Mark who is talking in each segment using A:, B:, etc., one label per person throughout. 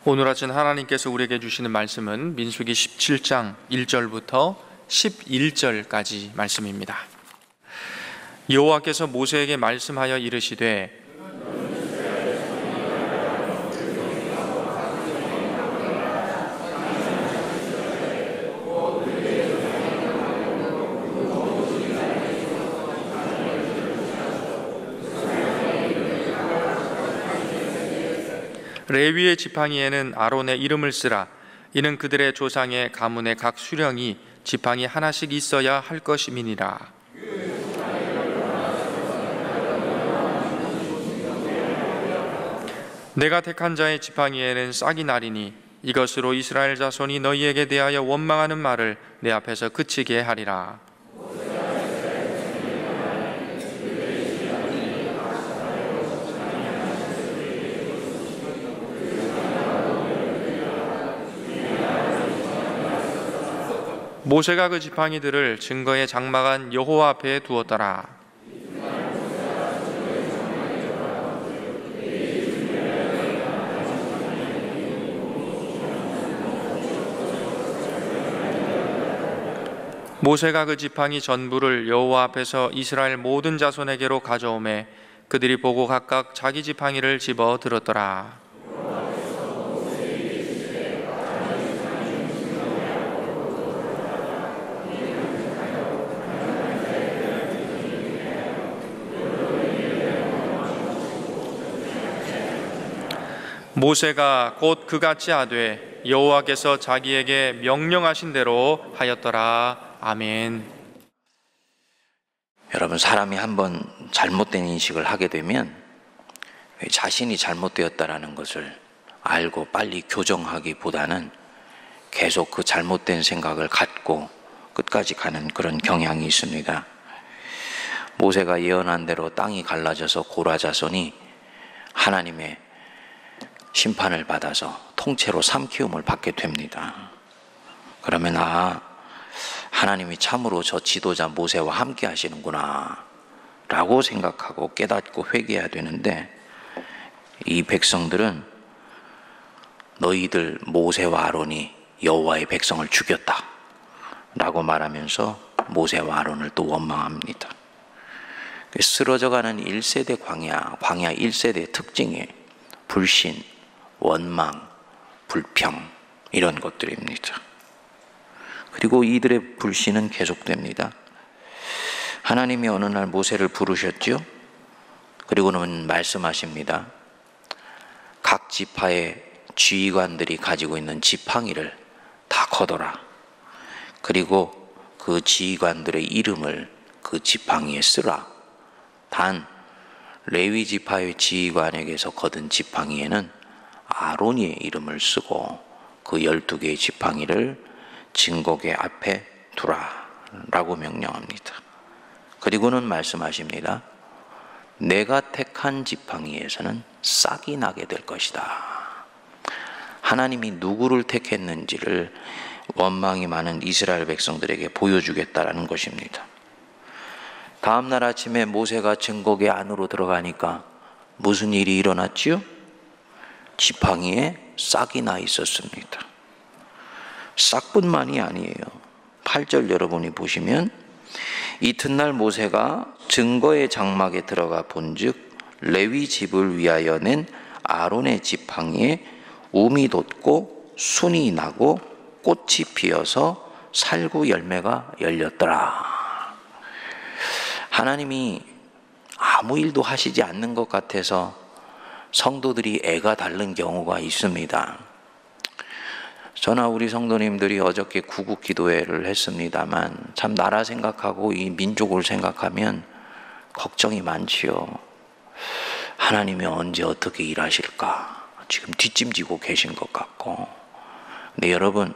A: 오늘 아침 하나님께서 우리에게 주시는 말씀은 민수기 17장 1절부터 11절까지 말씀입니다. 여호와께서 모세에게 말씀하여 이르시되 레위의 지팡이에는 아론의 이름을 쓰라. 이는 그들의 조상의 가문의 각 수령이 지팡이 하나씩 있어야 할 것임이니라. 내가 택한 자의 지팡이에는 싹이 나리니 이것으로 이스라엘 자손이 너희에게 대하여 원망하는 말을 내 앞에서 그치게 하리라. 모세가 그 지팡이들을 증거의 장막한 여호와 앞에 두었더라. 모세가 그 지팡이 전부를 여호와 앞에서 이스라엘 모든 자손에게로 가져오매 그들이 보고 각각 자기 지팡이를 집어 들었더라. 모세가 곧 그같이 하되 여호와께서 자기에게 명령하신 대로 하였더라. 아멘.
B: 여러분, 사람이 한번 잘못된 인식을 하게 되면 자신이 잘못되었다라는 것을 알고 빨리 교정하기보다는 계속 그 잘못된 생각을 갖고 끝까지 가는 그런 경향이 있습니다. 모세가 예언한 대로 땅이 갈라져서 고라 자손이 하나님의 심판을 받아서 통째로 삼키움을 받게 됩니다. 그러면 하나님이 참으로 저 지도자 모세와 함께 하시는구나 라고 생각하고 깨닫고 회개해야 되는데, 이 백성들은 너희들 모세와 아론이 여호와의 백성을 죽였다 라고 말하면서 모세와 아론을 또 원망합니다. 쓰러져가는 1세대 광야 1세대의 특징이 불신, 원망, 불평 이런 것들입니다. 그리고 이들의 불신은 계속됩니다. 하나님이 어느 날 모세를 부르셨죠. 그리고는 말씀하십니다. 각 지파의 지휘관들이 가지고 있는 지팡이를 다 거둬라. 그리고 그 지휘관들의 이름을 그 지팡이에 쓰라. 단 레위 지파의 지휘관에게서 거둔 지팡이에는 아론의 이름을 쓰고 그 12개의 지팡이를 증거궤 앞에 두라 라고 명령합니다. 그리고는 말씀하십니다. 내가 택한 지팡이에서는 싹이 나게 될 것이다. 하나님이 누구를 택했는지를 원망이 많은 이스라엘 백성들에게 보여주겠다라는 것입니다. 다음 날 아침에 모세가 증거궤 안으로 들어가니까 무슨 일이 일어났지요? 지팡이에 싹이 나 있었습니다. 싹뿐만이 아니에요. 8절 여러분이 보시면 이튿날 모세가 증거의 장막에 들어가 본즉 레위 집을 위하여 낸 아론의 지팡이에 움이 돋고 순이 나고 꽃이 피어서 살구 열매가 열렸더라. 하나님이 아무 일도 하시지 않는 것 같아서 성도들이 애가 닳는 경우가 있습니다. 저나 우리 성도님들이 어저께 구국 기도회를 했습니다만 참 나라 생각하고 이 민족을 생각하면 걱정이 많지요. 하나님이 언제 어떻게 일하실까 지금 뒷짐지고 계신 것 같고. 근데 여러분,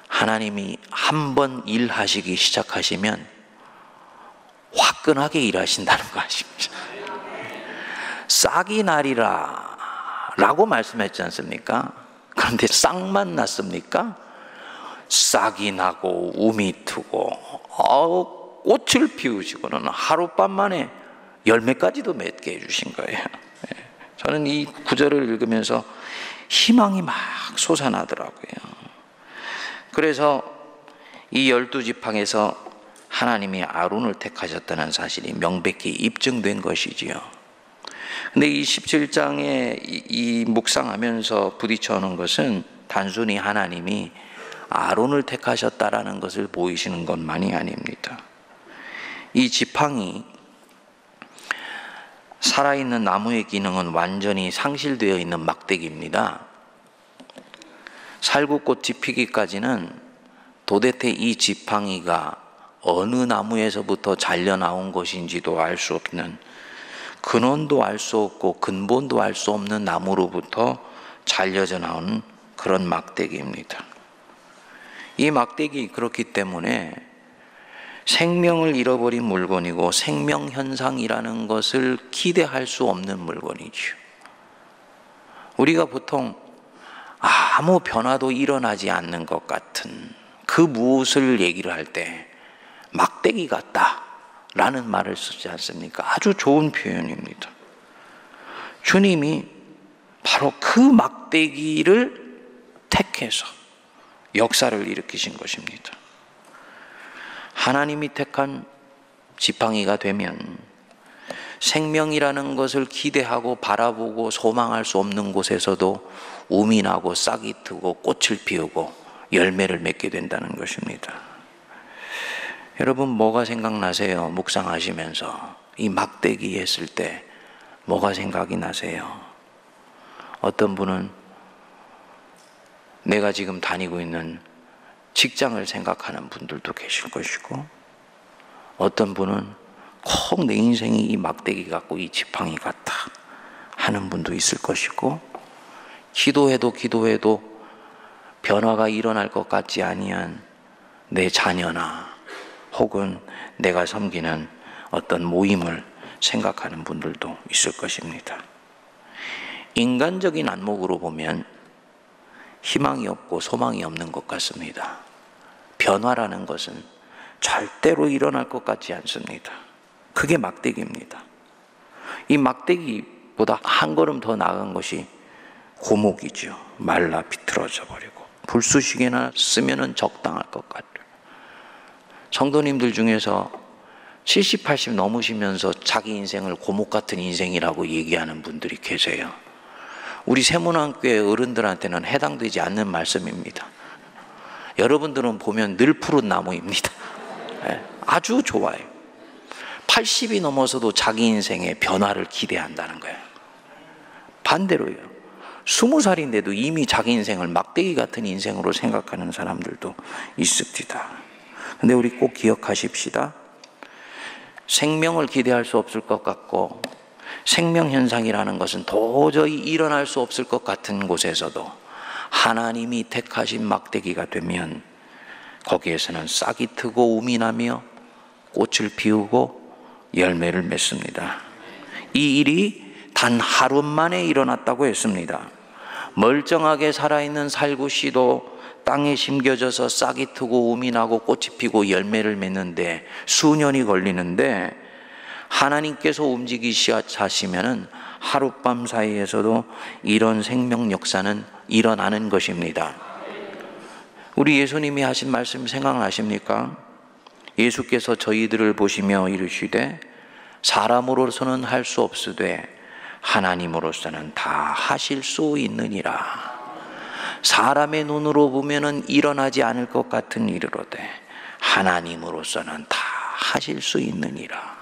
B: 하나님이 한번 일하시기 시작하시면 화끈하게 일하신다는 거 아십니까? 싹이 나리라 라고 말씀했지 않습니까? 그런데 싹만 났습니까? 싹이 나고 움이 트고 꽃을 피우시고는 하룻밤 만에 열매까지도 맺게 해주신 거예요. 저는 이 구절을 읽으면서 희망이 막 솟아나더라고요. 그래서 이 12지팡에서 하나님이 아론을 택하셨다는 사실이 명백히 입증된 것이지요. 근데 이 17장에 이 묵상하면서 부딪혀오는 것은 단순히 하나님이 아론을 택하셨다라는 것을 보이시는 것만이 아닙니다. 이 지팡이, 살아있는 나무의 기능은 완전히 상실되어 있는 막대기입니다. 살구꽃이 피기까지는 도대체 이 지팡이가 어느 나무에서부터 잘려 나온 것인지도 알 수 없는, 근원도 알 수 없고 근본도 알 수 없는 나무로부터 잘려져 나오는 그런 막대기입니다. 이 막대기, 그렇기 때문에 생명을 잃어버린 물건이고 생명현상이라는 것을 기대할 수 없는 물건이죠. 우리가 보통 아무 변화도 일어나지 않는 것 같은 그 무엇을 얘기를 할 때 막대기 같다 라는 말을 쓰지 않습니까? 아주 좋은 표현입니다. 주님이 바로 그 막대기를 택해서 역사를 일으키신 것입니다. 하나님이 택한 지팡이가 되면 생명이라는 것을 기대하고 바라보고 소망할 수 없는 곳에서도 우미 나고 싹이 트고 꽃을 피우고 열매를 맺게 된다는 것입니다. 여러분, 뭐가 생각나세요? 묵상하시면서 이 막대기 했을 때 뭐가 생각이 나세요? 어떤 분은 내가 지금 다니고 있는 직장을 생각하는 분들도 계실 것이고, 어떤 분은 꼭 내 인생이 이 막대기 같고 이 지팡이 같다 하는 분도 있을 것이고, 기도해도 변화가 일어날 것 같지 아니한 내 자녀나 혹은 내가 섬기는 어떤 모임을 생각하는 분들도 있을 것입니다. 인간적인 안목으로 보면 희망이 없고 소망이 없는 것 같습니다. 변화라는 것은 절대로 일어날 것 같지 않습니다. 그게 막대기입니다. 이 막대기보다 한 걸음 더 나은 것이 고목이죠. 말라 비틀어져 버리고 불쑤시개나 쓰면은 적당할 것 같아요. 성도님들 중에서 70, 80 넘으시면서 자기 인생을 고목 같은 인생이라고 얘기하는 분들이 계세요. 우리 세문안교회 어른들한테는 해당되지 않는 말씀입니다. 여러분들은 보면 늘 푸른 나무입니다. 아주 좋아요. 80이 넘어서도 자기 인생의 변화를 기대한다는 거예요. 반대로요, 20살인데도 이미 자기 인생을 막대기 같은 인생으로 생각하는 사람들도 있습니다. 근데 우리 꼭 기억하십시다. 생명을 기대할 수 없을 것 같고 생명현상이라는 것은 도저히 일어날 수 없을 것 같은 곳에서도 하나님이 택하신 막대기가 되면 거기에서는 싹이 트고 우미 나며 꽃을 피우고 열매를 맺습니다. 이 일이 단 하루 만에 일어났다고 했습니다. 멀쩡하게 살아있는 살구씨도 땅에 심겨져서 싹이 트고 우미 나고 꽃이 피고 열매를 맺는데 수년이 걸리는데, 하나님께서 움직이시면 하룻밤 사이에서도 이런 생명 역사는 일어나는 것입니다. 우리 예수님이 하신 말씀 생각나십니까? 예수께서 저희들을 보시며 이르시되 사람으로서는 할 수 없으되 하나님으로서는 다 하실 수 있느니라. 사람의 눈으로 보면은 일어나지 않을 것 같은 일이로되 하나님으로서는 다 하실 수 있느니라.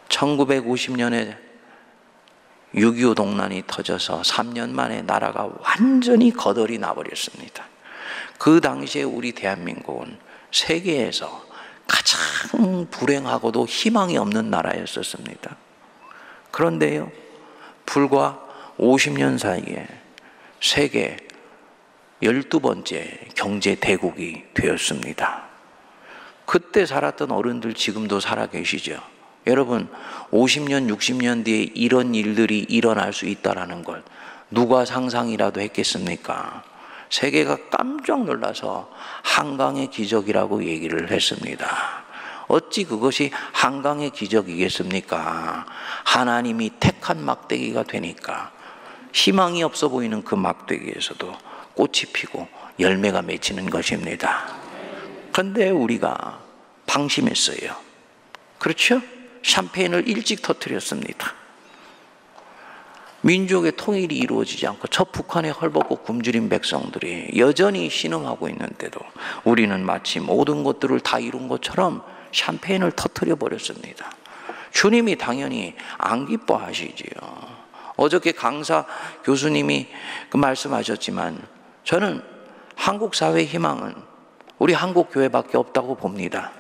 B: 1950년에 6.25 동란이 터져서 3년 만에 나라가 완전히 거덜이 나버렸습니다. 그 당시에 우리 대한민국은 세계에서 가장 불행하고도 희망이 없는 나라였었습니다. 그런데요, 불과 50년 사이에 세계 12번째 경제 대국이 되었습니다. 그때 살았던 어른들 지금도 살아 계시죠? 여러분, 50년, 60년 뒤에 이런 일들이 일어날 수 있다는 걸 누가 상상이라도 했겠습니까? 세계가 깜짝 놀라서 한강의 기적이라고 얘기를 했습니다. 어찌 그것이 한강의 기적이겠습니까? 하나님이 택한 막대기가 되니까 희망이 없어 보이는 그 막대기에서도 꽃이 피고 열매가 맺히는 것입니다. 그런데 우리가 방심했어요. 그렇죠? 샴페인을 일찍 터뜨렸습니다. 민족의 통일이 이루어지지 않고 저 북한의 헐벗고 굶주린 백성들이 여전히 신음하고 있는데도 우리는 마치 모든 것들을 다 이룬 것처럼 샴페인을 터뜨려 버렸습니다. 주님이 당연히 안 기뻐하시지요. 어저께 강사 교수님이 그 말씀하셨지만 저는 한국 사회의 희망은 우리 한국 교회밖에 없다고 봅니다.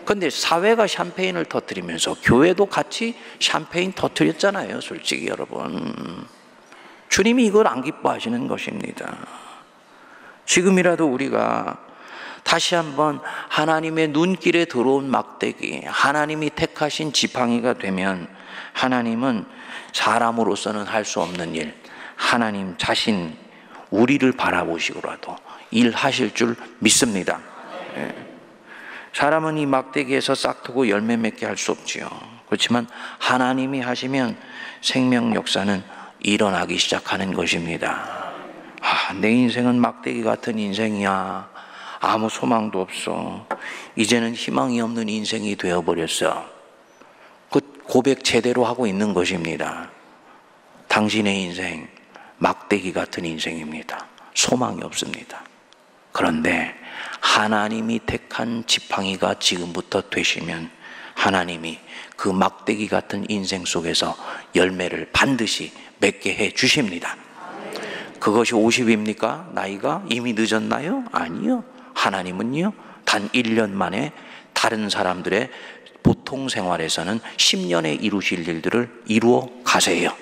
B: 그런데 사회가 샴페인을 터뜨리면서 교회도 같이 샴페인 터뜨렸잖아요. 솔직히 여러분, 주님이 이걸 안 기뻐하시는 것입니다. 지금이라도 우리가 다시 한번 하나님의 눈길에 들어온 막대기, 하나님이 택하신 지팡이가 되면 하나님은 사람으로서는 할 수 없는 일, 하나님 자신 우리를 바라보시고라도 일하실 줄 믿습니다. 사람은 이 막대기에서 싹트고 열매 맺게 할 수 없지요. 그렇지만 하나님이 하시면 생명 역사는 일어나기 시작하는 것입니다. 내 인생은 막대기 같은 인생이야. 아무 소망도 없어. 이제는 희망이 없는 인생이 되어버렸어. 그 고백 제대로 하고 있는 것입니다. 당신의 인생 막대기 같은 인생입니다. 소망이 없습니다. 그런데 하나님이 택한 지팡이가 지금부터 되시면 하나님이 그 막대기 같은 인생 속에서 열매를 반드시 맺게 해 주십니다. 그것이 50입니까? 나이가 이미 늦었나요? 아니요. 하나님은요, 단 1년 만에 다른 사람들의 보통 생활에서는 10년에 이루실 일들을 이루어 가세요.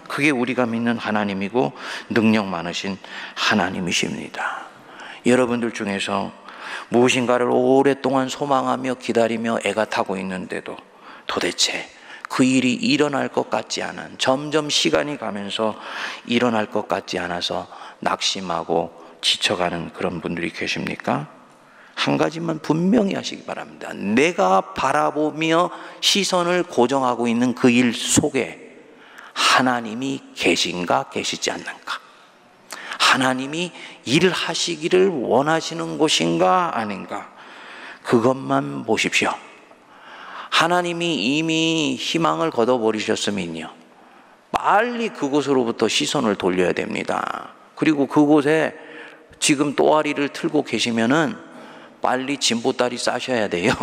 B: 그게 우리가 믿는 하나님이고 능력 많으신 하나님이십니다. 여러분들 중에서 무엇인가를 오랫동안 소망하며 기다리며 애가 타고 있는데도 도대체 그 일이 일어날 것 같지 않은, 점점 시간이 가면서 일어날 것 같지 않아서 낙심하고 지쳐가는 그런 분들이 계십니까? 한 가지만 분명히 하시기 바랍니다. 내가 바라보며 시선을 고정하고 있는 그 일 속에 하나님이 계신가 계시지 않는가? 하나님이 일하시기를 원하시는 곳인가 아닌가? 그것만 보십시오. 하나님이 이미 희망을 걷어버리셨으면요, 빨리 그곳으로부터 시선을 돌려야 됩니다. 그리고 그곳에 지금 또아리를 틀고 계시면은 빨리 진보다리 싸셔야 돼요.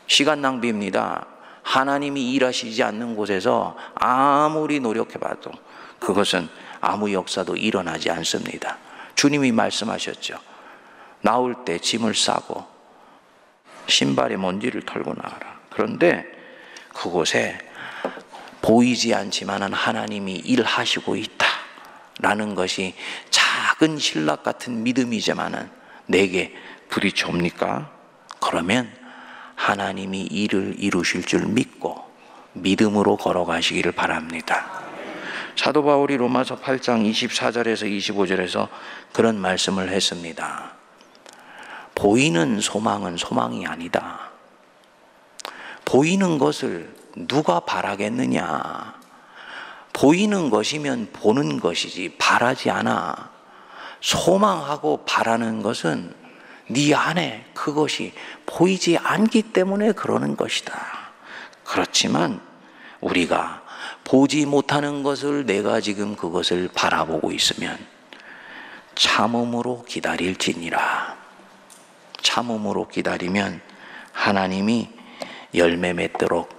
B: 시간 낭비입니다. 하나님이 일하시지 않는 곳에서 아무리 노력해봐도 그것은 아무 역사도 일어나지 않습니다. 주님이 말씀하셨죠. 나올 때 짐을 싸고 신발에 먼지를 털고 나와라. 그런데 그곳에 보이지 않지만 하나님이 일하시고 있다라는 것이 작은 신락 같은 믿음이지만 내게 부딪혀옵니까? 그러면 하나님이 일을 이루실 줄 믿고 믿음으로 걸어가시기를 바랍니다. 사도 바울이 로마서 8장 24절에서 25절에서 그런 말씀을 했습니다. 보이는 소망은 소망이 아니다. 보이는 것을 누가 바라겠느냐? 보이는 것이면 보는 것이지 바라지 않아. 소망하고 바라는 것은 네 안에 그것이 보이지 않기 때문에 그러는 것이다. 그렇지만 우리가 보지 못하는 것을 내가 지금 그것을 바라보고 있으면 참음으로 기다릴지니라. 참음으로 기다리면 하나님이 열매 맺도록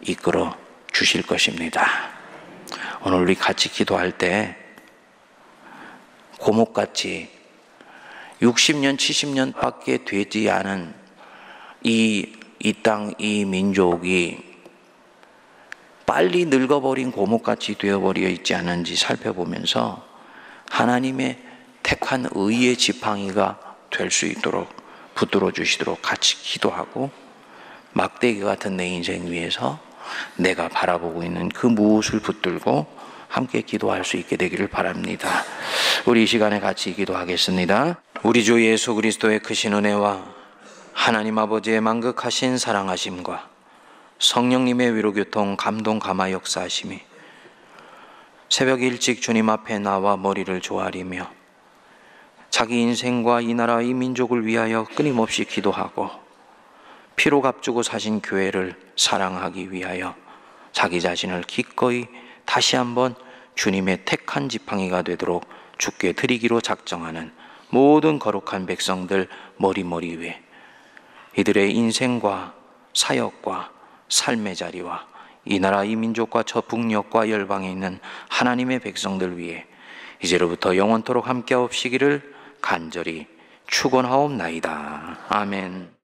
B: 이끌어 주실 것입니다. 오늘 우리 같이 기도할 때 고목같이 60년, 70년 밖에 되지 않은 이 땅, 이 민족이 빨리 늙어버린 고목같이 되어버려 있지 않은지 살펴보면서 하나님의 택한 의의 지팡이가 될 수 있도록 붙들어 주시도록 같이 기도하고, 막대기 같은 내 인생 위에서 내가 바라보고 있는 그 무엇을 붙들고 함께 기도할 수 있게 되기를 바랍니다. 우리 이 시간에 같이 기도하겠습니다. 우리 주 예수 그리스도의 크신 은혜와 하나님 아버지의 만극하신 사랑하심과 성령님의 위로교통 감동 감화 역사하심이 새벽 일찍 주님 앞에 나와 머리를 조아리며 자기 인생과 이 나라 이 민족을 위하여 끊임없이 기도하고 피로 값주고 사신 교회를 사랑하기 위하여 자기 자신을 기꺼이 다시 한번 주님의 택한 지팡이가 되도록 주께 드리기로 작정하는 모든 거룩한 백성들 머리 위에 이들의 인생과 사역과 삶의 자리와 이 나라 이 민족과 저 북녘과 열방에 있는 하나님의 백성들 위해 이제로부터 영원토록 함께하옵시기를 간절히 축원하옵나이다. 아멘.